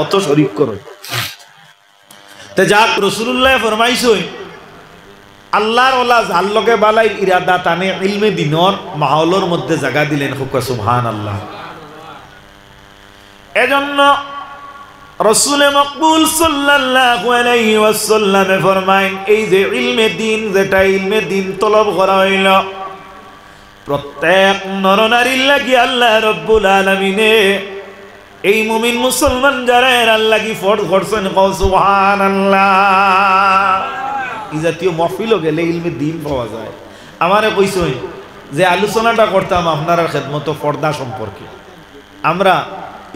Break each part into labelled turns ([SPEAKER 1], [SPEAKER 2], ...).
[SPEAKER 1] অত শরীক করো তে যাক রাসূলুল্লাহ ফরমাইছেন আল্লাহর ওলা যার লগে বালাই ইরাদা টানে ইলমে দিনর মাহৌলের মধ্যে জায়গা দিলেন হুকা সুবহানাল্লাহ। এজন্য রাসূল মকবুল সাল্লাল্লাহু আলাইহি ওয়াসাল্লাম ফরমাইন এই যে ইলমে দিন যেটা ইলমে দিন তলব করা হইল প্রত্যেক নরনারীর লাগি আল্লাহ রব্বুল আলামিনে এই মুমিন মুসলমান যারা আল্লাহ কি ফরজ করছেন কও সুবহানাল্লাহ। এই জাতীয় মাহফিলও গেলে ইলমে দিন পাওয়া যায়। আমারে কইছেন যে আলোচনাটা করতাম আপনার খেদমত পর্দা সম্পর্কে। আমরা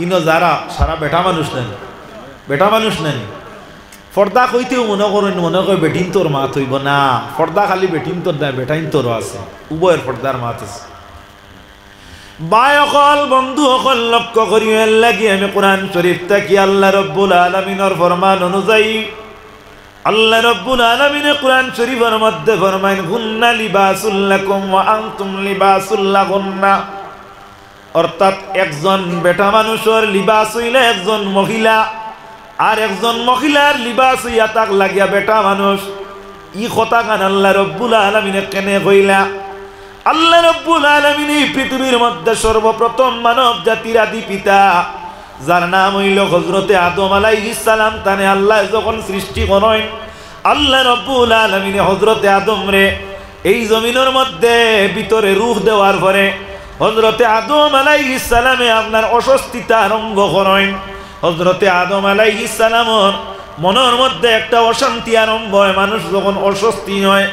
[SPEAKER 1] ইনো যারা সারা বেটা মানুষ নেন পর্দা কইতেও মনে করেন বেটিন তোর মাত হইব না, পর্দা খালি বেটিন তোর দেয় বেটাইন তোরও আছে, উভয়ের পর্দার মাত আছে। ভাই অকল বন্ধু অকল লক্ষ্য করি লাগি আমি কোরআন শরীফ থাকি আল্লাহ রব্বুল আলামিনের ফরমান অনুযায়ী আল্লাহ রব্বুল আলামিনে কোরআন শরীফের মধ্যে ফরমাইন গুন্না লিবাসুল লাকুম ওয়া আনতুম লিবাসুল লাহুন্না। অর্থাৎ একজন বেটা মানুষের লিবাস হইলে একজন মহিলা আর একজন মহিলার লিবাস হইয়া তাক লাগিয়া বেটা মানুষ। ই কথা গান আল্লাহ রব্বুল আলামিনে কেনে কইলা? আল্লাহ রব্বুল আলামিন এই পৃথিবীর মধ্যে সর্বপ্রথম মানব জাতির আদি পিতা যার নাম হইল হযরতে আদম আলাইহিস সালাম তানে আল্লাহ যখন সৃষ্টি করেন আল্লাহ রব্বুল আলামিন হযরতে আদম রে এই জমিনের মধ্যে ভিতরে রূহ দেওয়ার পরে হযরতে আদম আলাইহিস সালামে আপনার অস্বস্তিতা আরম্ভ করেন। হযরতে আদম আলাইহিস সালামের মনের মধ্যে একটা অশান্তি আরম্ভ হয়। মানুষ যখন অস্বস্তি হয়,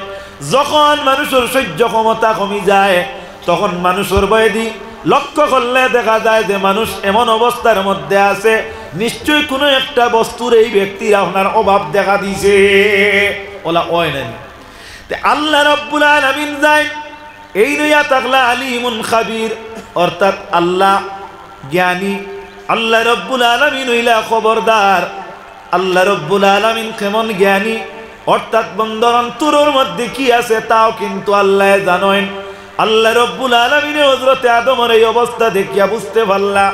[SPEAKER 1] যখন মানুষের সহ্য ক্ষমতা কমে যায় তখন মানুষের বয়দি লক্ষ্য করলে দেখা যায় যে মানুষ এমন অবস্থার মধ্যে আছে নিশ্চয়ই কোনো একটা বস্তুর এই ব্যক্তির আপনার অভাব দেখা দিছে ওলা ওই নাই। আল্লাহ রব্বুল আলামিন যায় এই নইয়া তাকলা আলিমুন খাবির, অর্থাৎ আল্লাহ জ্ঞানী, আল্লাহ রব্বুল আলামিন হইলা খবরদার। আল্লাহ রব্বুল আলামিন কেমন জ্ঞানী, অর্থাৎ বন্দর অন্তরের মধ্যে কি আছে তাও কিন্তু আল্লাহ জানেন। আল্লাহ রব্বুল আলামিন হযরতে আদমের এই অবস্থা দেখিয়া বুঝতে পারলা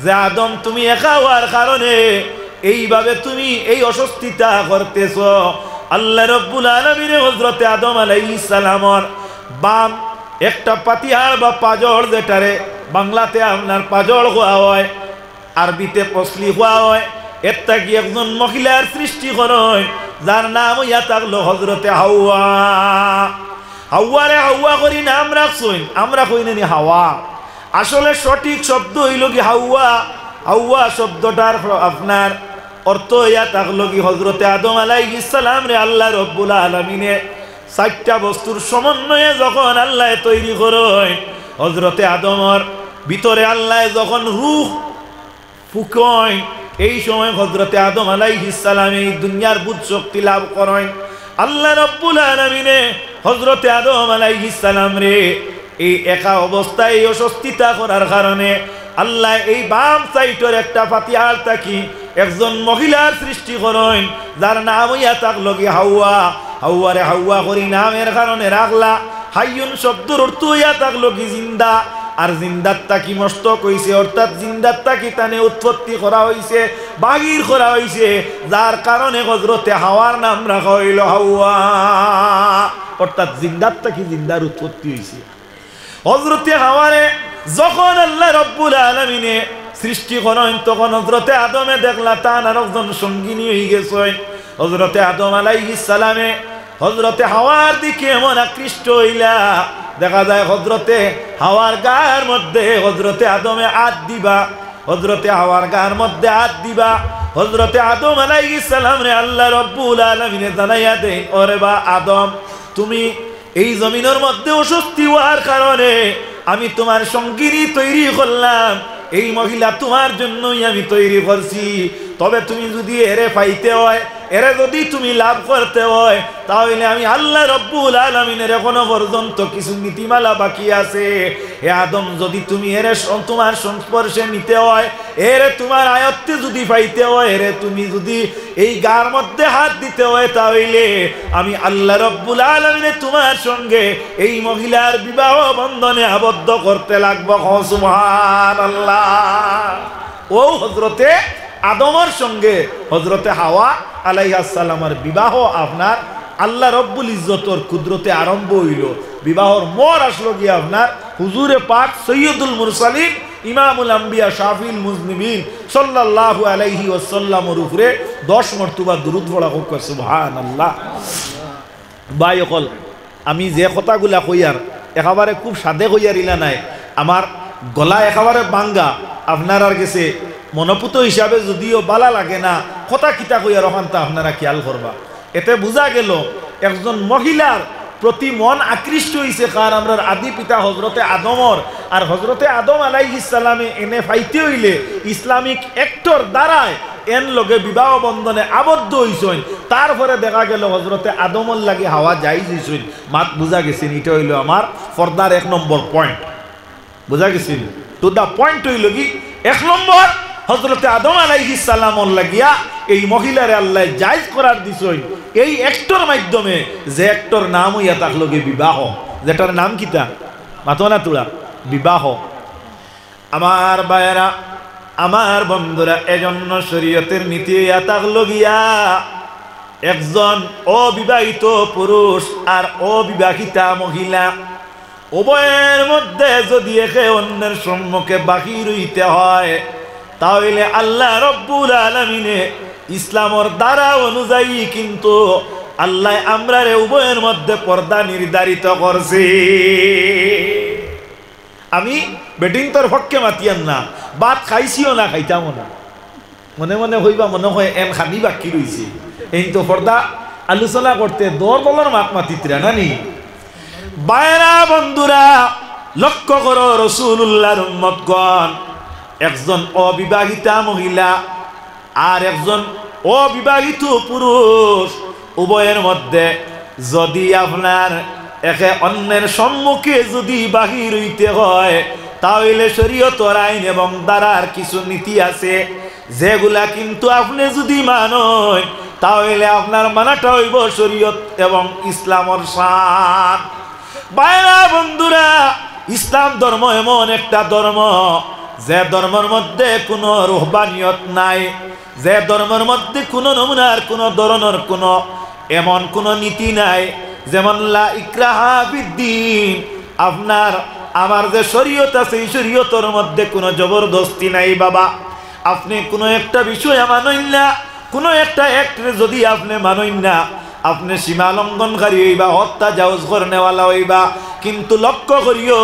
[SPEAKER 1] যে আদম তুমি একা হওয়ার কারণে এইভাবে তুমি এই অস্বস্তিতা করতেছ। আল্লাহ রব্বুল আলামিন হযরতে আদম আলাইহিস সালামের বাম একটা পাতিহার বা পাজর, যেটারে বাংলাতে আপনার পাজর হওয়া হয়, আরবিতে পসলি হওয়া হয়, এটা কি একজন মহিলার সৃষ্টি করেন যার নাম হইয়া থাকলো হযরতে হাওয়া। হাওয়ারে হাওয়া করি নাম রাখছেন, আমরা কইনি হাওয়া। আসলে সঠিক শব্দ হইল কি হাওয়া। হাওয়া শব্দটার আপনার অর্থ হইয়া থাকলো কি হযরতে আদম আলাইহিস সালাম রে আল্লাহ রব্বুল আলামিনে চারটা বস্তুর সমন্বয়ে যখন আল্লাহ তৈরি করেন, হযরতে আদমের ভিতরে আল্লাহ যখন রূহ ফুকেন এই সময় হযরতে আদম আলাইহিস সালাম এই দুনিয়ার বুঝ শক্তি লাভ করেন। আল্লাহ রব্বুল আলামিনে হযরতে আদম আলাইহিস সালাম রে এই একা অবস্থায় এই অস্বস্তিতা করার কারণে আল্লাহ এই বাম সাইটের একটা ফাতিহার থাকি একজন মহিলার সৃষ্টি করেন যার নাম হইয়া থাকলো কি হাওয়া। হাওয়ারে হাওয়া করি নামের কারণে রাখলা। হাইয়ুন শব্দের অর্থ হইয়া থাকলো কি জিন্দা, আর জিন্দাতটা কি মস্তক হইছে, অর্থাৎ জিন্দাতটা কি তানে উৎপত্তি করা হইছে, বাগির করা হইছে, যার কারণে হযরতে হাওয়ার নাম রাখা হইল হাওয়া। অর্থাৎ জিন্দাতটা কি জিন্দার উৎপত্তি হইছে। হযরতে হাওয়ারে যখন আল্লাহ রব্বুল আলামিনে সৃষ্টি করেন তখন হযরতে আদমে দেখলা তার আরেকজন সঙ্গিনী হয়ে গেছেন। হযরতে আদম আলাইহিস সালামে হযরতে হাওয়ার দিকে এমন আকৃষ্ট হইলা দেখা যায় হযরতে হাওয়ার গায়ের মধ্যে হযরতে আদমে হাত দিবা, হযরতে হাওয়ার গায়ের মধ্যে হাত দিবা। হযরতে আদম আলাইহিস সালাম রে আল্লাহ রব্বুল আলামিন জানাইয়া দেন, ওরে বা আদম তুমি এই জমিনের মধ্যে অস্বস্তি হওয়ার কারণে আমি তোমার সঙ্গিনী তৈরি করলাম, এই মহিলা তোমার জন্যই আমি তৈরি করছি। তবে তুমি যদি এরে পাইতে হয়, এরে যদি তুমি লাভ করতে হয়, তাহলে আমি আল্লাহ রব্বুল আলামিনের এখনো পর্যন্ত কিছু নীতিমালা বাকি আছে। হে আদম, যদি তুমি এরে তোমার সংস্পর্শে নিতে হয়, এরে তোমার আয়ত্তে যদি পাইতে হয়, এরে তুমি যদি এই গার মধ্যে হাত দিতে হয়, তাহলে আমি আল্লাহ রব্বুল আলামিনে তোমার সঙ্গে এই মহিলার বিবাহ বন্ধনে আবদ্ধ করতে লাগবো। সুবহানাল্লাহ। ও হযরতে আদমের সঙ্গে হযরতে হাওয়া আলাইহিস সালামের বিবাহ আপনার আল্লাহ রব্বুল ইজ্জতর কুদরতে আরম্ভ হইল। বিবাহর মোর আসলো গিয়ে আপনার হুজুরে পাক সৈয়দুল মুরসালিন ইমামুল আম্বিয়া শাফিউল মুজনিবিন সাল্লাল্লাহু আলাইহি ওয়াসাল্লামের উপরে 10 মর্তবা দুরূদ পড়া হোক সুবহানাল্লাহ। ভাইসকল, আমি যে কথাগুলা কইয়ার একেবারে খুব সাদে কইয়ার ইলা নাই, আমার গলা একেবারে বাঙ্গা, আপনার আর গেছে মনোপুত হিসাবে যদিও বালা লাগে না, কথা কিতা কইয়ার ওখানটা আপনারা খেয়াল করবা। এতে বোঝা গেল একজন মহিলার প্রতি মন আকৃষ্ট হয়েছে কার আমরা আদি পিতা হজরতে আদমর, আর হজরতে আদম আলাইহিস সালামে এনে ফাইতে হইলে ইসলামিক অ্যাক্টর দ্বারায় এন লগে বিবাহ বন্ধনে আবদ্ধ হইছেন। তারপরে দেখা গেল হজরতে আদমর লাগে হাওয়া যাই হইছেন। মাত বুঝা গেছেন, এটা হইল আমার পর্দার 1 নম্বর পয়েন্ট। বুঝা গেছেন টু দা পয়েন্ট হইল কি 1 নম্বর হযরতে আদম আলাইহিস সালামর লাগিয়া এই মহিলারে আল্লাহ জায়েজ করার দিছই এই একটর মাধ্যমে, যে একটর নাম হইয়া থাকলো গে বিবাহ, যেটার নাম কিতা মাতনা তুলা বিবাহ। আমার ভাইয়েরা, আমার বন্ধুরা, এজন্য শরীয়তের নীতি হইয়া থাকলো গিয়া একজন অবিবাহিত পুরুষ আর অবিবাহিতা মহিলা উভয়ের মধ্যে যদি একে অন্যের সম্মুখে বাহির হইতে হয়, তাহলে আল্লাহ রব্বুল আলামিনে ইসলামর দ্বারা অনুযায়ী কিন্তু আল্লাহ আমরারে উভয়ের মধ্যে পর্দা নির্ধারিত করছে। আমি বেটিং তোর পক্ষে মাতিয়ান না, ভাত খাইছিও না খাইতামও না, মনে মনে হইবা মনে হয় এন খানি বাকি রয়েছে, এই তো পর্দা আলোচনা করতে দর বলার মাত মাতিত্রা নানি। বাইরা বন্ধুরা, লক্ষ্য করো রাসূলুল্লাহর উম্মতগণ, একজন অবিবাহিতা মহিলা আর একজন অবিবাহিত পুরুষ উভয়ের মধ্যে যদি আপনার একে অন্যের সম্মুখে যদি বাহির হইতে হয়, তাহলে শরীয়তের আইন এবং দ্বারার কিছু নীতি আছে, যেগুলা কিন্তু আপনি যদি মানেন তাহলে আপনার মানাটা হইব শরীয়ত এবং ইসলামের শান। বাইরা বন্ধুরা, ইসলাম ধর্ম এমন একটা ধর্ম যে ধর্মের মধ্যে কোনো রুহবানিয়ত নাই, যে ধর্মের মধ্যে কোনো নমুনার কোনো ধরনের কোনো এমন কোনো নীতি নাই, যেমন লা ইকরাহা ফিদ্দিন। আপনার আমার যে শরীয়ত আছে এই শরীয়তের মধ্যে কোনো জবরদস্তি নাই বাবা। আপনি কোনো একটা বিষয় মানেন না, কোনো একটা অ্যাক্টরে যদি আপনি মানেন না, আপনি সীমা লঙ্ঘনকারী হইবা, হত্যা জাউজ করনেওয়ালা হইবা, কিন্তু লক্ষ্য করিও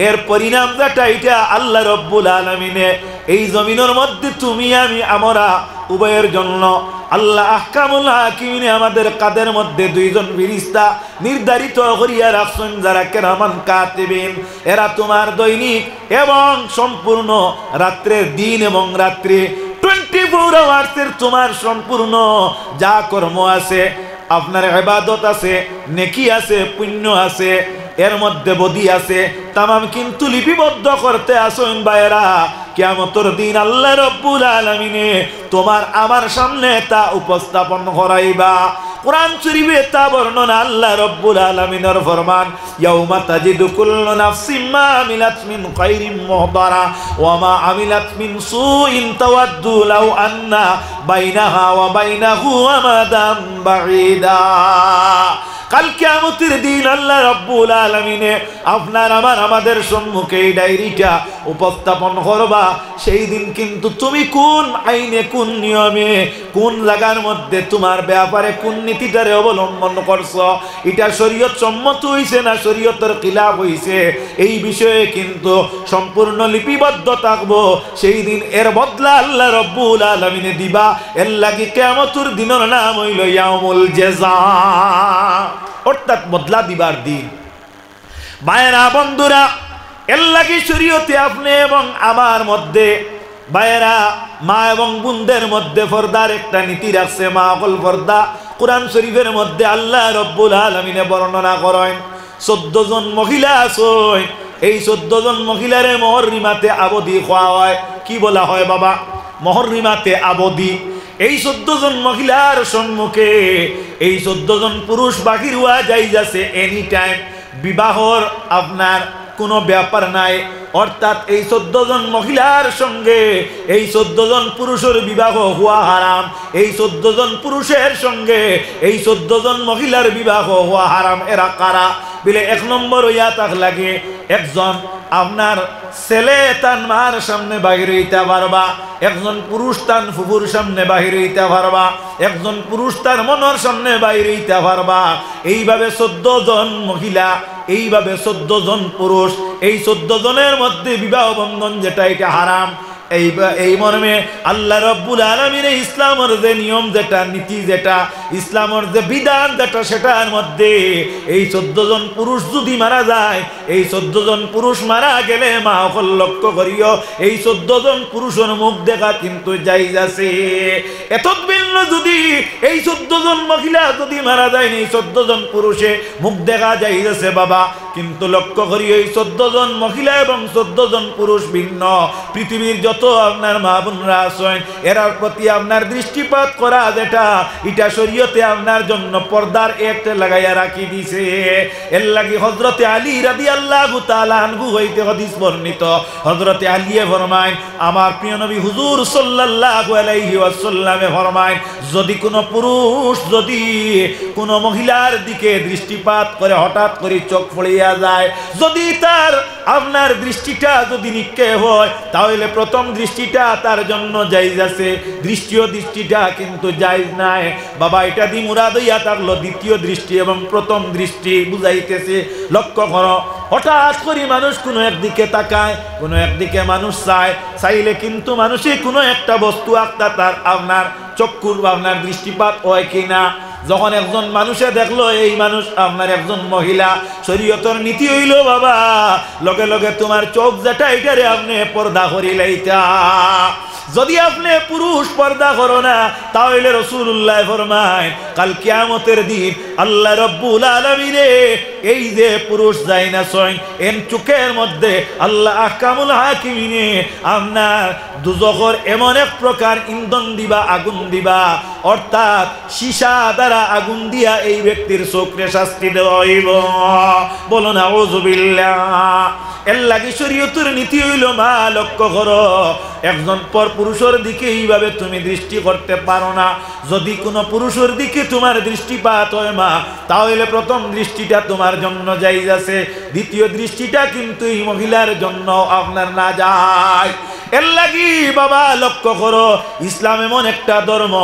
[SPEAKER 1] এর পরিণাম যেটা এটা আল্লাহ রব্বুল আলামিনে এই জমিনের মধ্যে তুমি আমি আমরা উভয়ের জন্য আল্লাহ আহকামুল হাকিমিনে আমাদের কাদের মধ্যে 2 জন ফেরেশতা নির্ধারিত করিয়া রাখছেন, যারা কিরামান কাতিবিন। এরা তোমার দৈনিক এবং সম্পূর্ণ রাত্রের দিন এবং রাত্রি 24 আওয়ার্সের তোমার সম্পূর্ণ যা কর্ম আছে, আপনার ইবাদত আছে, নেকি আছে, পুণ্য আছে, এর মধ্যে বদি আছে, তামাম কিন্তু লিপিবদ্ধ করতে আসেন ভাইরা। কিয়ামতের দিন আল্লাহ রব্বুল আলামিনে তোমার আমার সামনে তা উপস্থাপন করাইবা। কুরআন শরীফে তা বর্ণনা আল্লাহ রব্বুল আলামিনের ফরমান, ইয়াউমা তাজিদু কুল্লু নাফসিন মা আমিলাত মিন খায়রিন মুহদারা ওয়া মা আমিলাত মিন সুইন তাওয়াদ্দু লাউ আন্না বাইনাহা ওয়া বাইনাহু আমাদান বাঈদা। কাল কিয়ামতের দিন আল্লাহ রব্বুল আলামিনে আপনার আমার আমাদের সম্মুখে এই ডায়েরিটা উপস্থাপন করবা। সেই দিন কিন্তু তুমি কোন আইনে, কোন নিয়মে, কোন জায়গার মধ্যে তোমার ব্যাপারে কোন নীতিটারে অবলম্বন করছো, এটা শরীয়ত সম্মত হইছে না শরীয়তের খিলাফ হইছে, এই বিষয়ে কিন্তু সম্পূর্ণ লিপিবদ্ধ থাকবো। সেই দিন এর বদলা আল্লাহ রব্বুল আলামিনে দিবা। এর লাগি কিয়ামতের দিনের নাম হইল ইয়াউমুল জাযা, অর্থাৎ বদলা দিবার দিন। ভাইয়েরা বন্ধুরা, এর লাগি শরীয়তে আপনি এবং আমার মধ্যে ভাইয়েরা মা এবং বোনদের মধ্যে পর্দার একটা নীতি রাখছে। মা হল পর্দা। কোরআন শরীফের মধ্যে আল্লাহ রব্বুল আলামিনে বর্ণনা করেন 14 জন মহিলা আছেন, এই 14 জন মহিলারে মুহররিমাতে আবদি খোয়া হয়। কি বলা হয় বাবা? মুহররিমাতে আবদি। এই 14 জন মহিলার সম্মুখে এই 14 জন পুরুষ বাহির হওয়া যাই যাচ্ছে এনি টাইম। বিবাহর আপনার কোনো ব্যাপার নাই। অর্থাৎ এই 14 জন মহিলার সঙ্গে এই 14 জন পুরুষের বিবাহ হওয়া হারাম। এই 14 জন পুরুষের সঙ্গে এই 14 জন মহিলার বিবাহ হওয়া হারাম। এরা কারা বলে 1 নম্বর হইয়া তাক লাগে একজন আপনার ছেলে তার মার সামনে বাহির হইতে পারবা, একজন পুরুষ তার ফুফুর সামনে বাহির হইতে পারবা, একজন পুরুষ তার মনের সামনে বাহির হইতে পারবা। এইভাবে 14 জন মহিলা, এইভাবে 14 জন পুরুষ, এই 14 জনের মধ্যে বিবাহ বন্ধন যেটা এটা হারাম। এই মর্মে আল্লাহ রব্বুল আলামিন ইসলামের যে নিয়ম যেটা নীতি যেটা ইসলামের যে বিধান যেটা সেটার মধ্যে এই 14 জন পুরুষ যদি মারা যায়, এই 14 জন পুরুষ মারা গেলে মা সকল লক্ষ্য করিও এই 14 জন পুরুষের মুখ দেখা কিন্তু জায়েজ আছে। এতদ ভিন্ন যদি এই 14 জন মহিলা যদি মারা যায় এই 14 জন পুরুষে মুখ দেখা জায়েজ আছে বাবা, কিন্তু লক্ষ্য করিও এই 14 জন মহিলা এবং 14 জন পুরুষ ভিন্ন। পৃথিবীর যত আপনার মা বোনরা আছেন এরার প্রতি আপনার দৃষ্টিপাত করা যেটা এটা শরীয়তে আপনার জন্য পর্দার একটা লাগাইয়া রাখি দিছে। এর লাগি হযরতে আলী রাদিয়াল্লাহু তাআলা আনহু হইতে হাদিস বর্ণিত, হযরতে আলীয়ে ফরমায় আমার প্রিয় নবী হুজুর সাল্লাল্লাহু আলাইহি ওয়াসাল্লামে ফরমায় যদি কোনো পুরুষ যদি কোনো মহিলার দিকে দৃষ্টিপাত করে হঠাৎ করে চোখ পড়িয়া যায়, যদি তার আপনার দৃষ্টিটা যদি নিক্ষেপ হয় তাহলে প্রথম দৃষ্টিটা তার জন্য জায়েজ আছে, দ্বিতীয় দৃষ্টিটা কিন্তু জায়েজ নাই বাবা। এটা দি মুরাদ হইয়া থাকলো দ্বিতীয় দৃষ্টি এবং প্রথম দৃষ্টি বুঝাইতেছে। লক্ষ্য করো হঠাৎ করে মানুষ কোনো একদিকে তাকায়, কোনো একদিকে মানুষ চাইলে কিন্তু মানুষই কোনো একটা বস্তু আঁকতা তার আপনার চক্ষুর বা আপনার দৃষ্টিপাত হয় কিনা। যখন একজন মানুষে দেখলো এই মানুষ আপনার একজন মহিলা, শরীয়তের নীতি হইল বাবা লগে লগে তোমার চোখ যেটা এটারে আপনি পর্দা করিলাইতা। যদি আপনি পুরুষ পর্দা করো না তাহলে রাসূলুল্লাহ ফরমায় কাল কিয়ামতের দিন আল্লাহ রব্বুল আলামিনে এই যে পুরুষ যায় না ছয় এর চোখের মধ্যে আল্লাহ আহকামুল হাকিমিনে আপনার দুজখর এমন এক প্রকার ইন্ধন দিবা, আগুন দিবা, অর্থাৎ সীসা দ্বারা আগুন দিয়া এই ব্যক্তির চোখে শাস্তি দেওয়া হইব। বলো না আউযুবিল্লাহ। এর লাগি শরীয়তের নীতি হইল মা লক্ষ্য করো একজন পর পুরুষের দিকে এইভাবে তুমি দৃষ্টি করতে পারো না। যদি কোনো পুরুষের দিকে তোমার দৃষ্টিপাত হয় মা তাহলে প্রথম দৃষ্টিটা তোমার জন্য জায়েজ আছে, দ্বিতীয় দৃষ্টিটা কিন্তু এই মহিলার জন্য আপনার না যায়। এর লাগি বাবা লক্ষ্য করো ইসলাম এমন একটা ধর্ম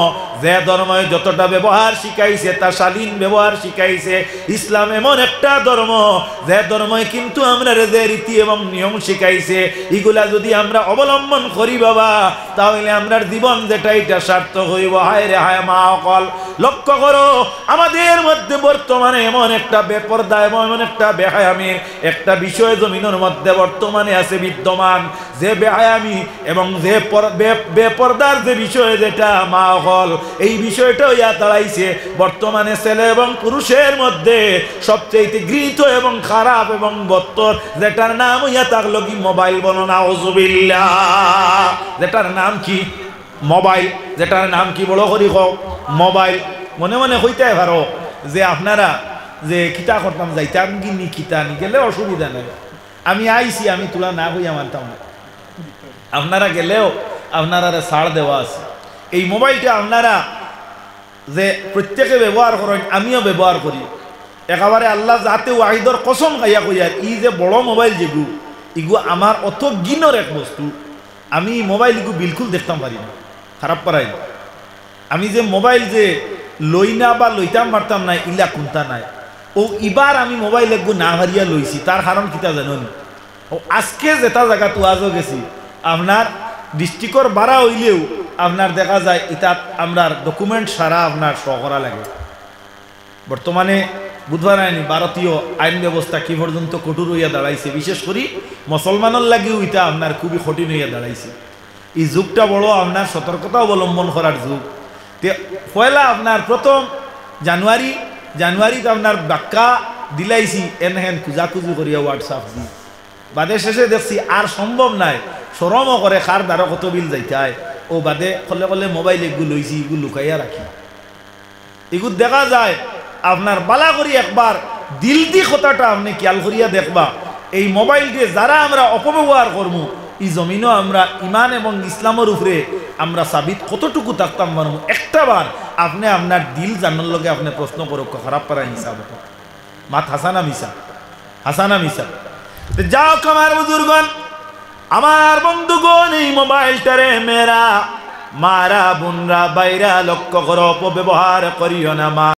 [SPEAKER 1] যে ধর্মে যতটা ব্যবহার শিখাইছে তা শালীন ব্যবহার শিখাইছে। ইসলাম এমন একটা ধর্ম যে ধর্মে কিন্তু আমরা যে রীতি এবং নিয়ম শিখাইছে এগুলা যদি আমরা অবলম্বন করি বাবা তাহলে আমরার জীবন যেটা এটা সার্থক হইব। হায় রে হায় মা অকল লক্ষ্য করো আমাদের মধ্যে বর্তমানে এমন একটা বেপরদা এবং এমন একটা বেহায়ামির একটা বিষয় জমিনের মধ্যে বর্তমানে আছে বিদ্যমান, যে বেহায়ামি এবং যে বেপরদার যে বিষয় যেটা মা হল এই বিষয়টা ইয়া দাঁড়াইছে বর্তমানে ছেলে এবং পুরুষের মধ্যে সবচেয়ে গৃহীত এবং খারাপ এবং বত্তর যেটার নাম ইয়া থাকলো কি মোবাইল। বলো না আউযুবিল্লাহ। যেটার নাম কি মোবাইল, যেটার নাম কি বড় করি হোক মোবাইল। মনে মনে হইতে পারো যে আপনারা যে কিতা করতাম যাইতাম গিনি কিতা নি গেলে অসুবিধা নেই, আমি আইছি আমি তোলা না হইয়া মানতাম না, আপনারা গেলেও আপনারা ছাড় দেওয়া আছে। এই মোবাইলটা আপনারা যে প্রত্যেকে ব্যবহার করেন আমিও ব্যবহার করি, একেবারে আল্লাহ যাতে ওয়াহিদর কসম খাইয়া কইয়ার ই যে বড় মোবাইল যেগু ইগু আমার অত গিনর এক বস্তু, আমি মোবাইল ইগু বিলকুল দেখতাম পারি না, খারাপ পারাই। আমি যে মোবাইল যে লই না বা লইতাম পারতাম না ইলা কোনটা নাই। ও এবার আমি মোবাইল একগু না হারিয়া লইছি তার কারণ কিতা জানি ও আজকে যেটা জায়গা তো আজও গেছি আপনার ডিস্ট্রিক্টর বাড়া হইলেও আপনার দেখা যায় এটা আপনার ডকুমেন্ট সারা আপনার শো করা লাগে। বর্তমানে বুধবার আইনি ভারতীয় আইন ব্যবস্থা কি পর্যন্ত কঠোর হইয়া দাঁড়াইছে, বিশেষ করে মুসলমানের লাগেও এটা আপনার খুবই কঠিন হইয়া দাঁড়াইছে। এই যুগটা বড় আপনার সতর্কতা অবলম্বন করার যুগ। পয়লা আপনার প্রথম জানুয়ারিতে আপনার বাক্কা দিলাইছি এনহেন খুঁজাখুঁজি করিয়া হোয়াটসঅ্যাপ দি বাদে শেষে দেখছি আর সম্ভব নাই, সরমও করে খার দ্বারা কত বিল যাইতায় ও বাদে কলে কলে মোবাইল এগুলো লইছি এগুলো লুকাইয়া রাখি। এগুলো দেখা যায় আপনার বালা করি একবার দিল দি কথাটা আপনি খেয়াল করিয়া দেখবা এই মোবাইল দিয়ে যারা আমরা অপব্যবহার করবো এই জমিনও আমরা ইমান এবং ইসলামের উপরে আমরা সাবিত কতটুকু থাকতাম পারবো। একটা বার আপনি আপনার দিল জানার লগে আপনি প্রশ্ন করো খারাপ পারা হিসাব মাত হাসানা মিশা, হাসানা মিশা। যাও আমার বুজুর্গন, আমার বন্ধুগণ, এই মোবাইলটারে মেয়েরা, মারা, বোনরা, বাইরা লক্ষ্য করো, অপব্যবহার করিও না। মা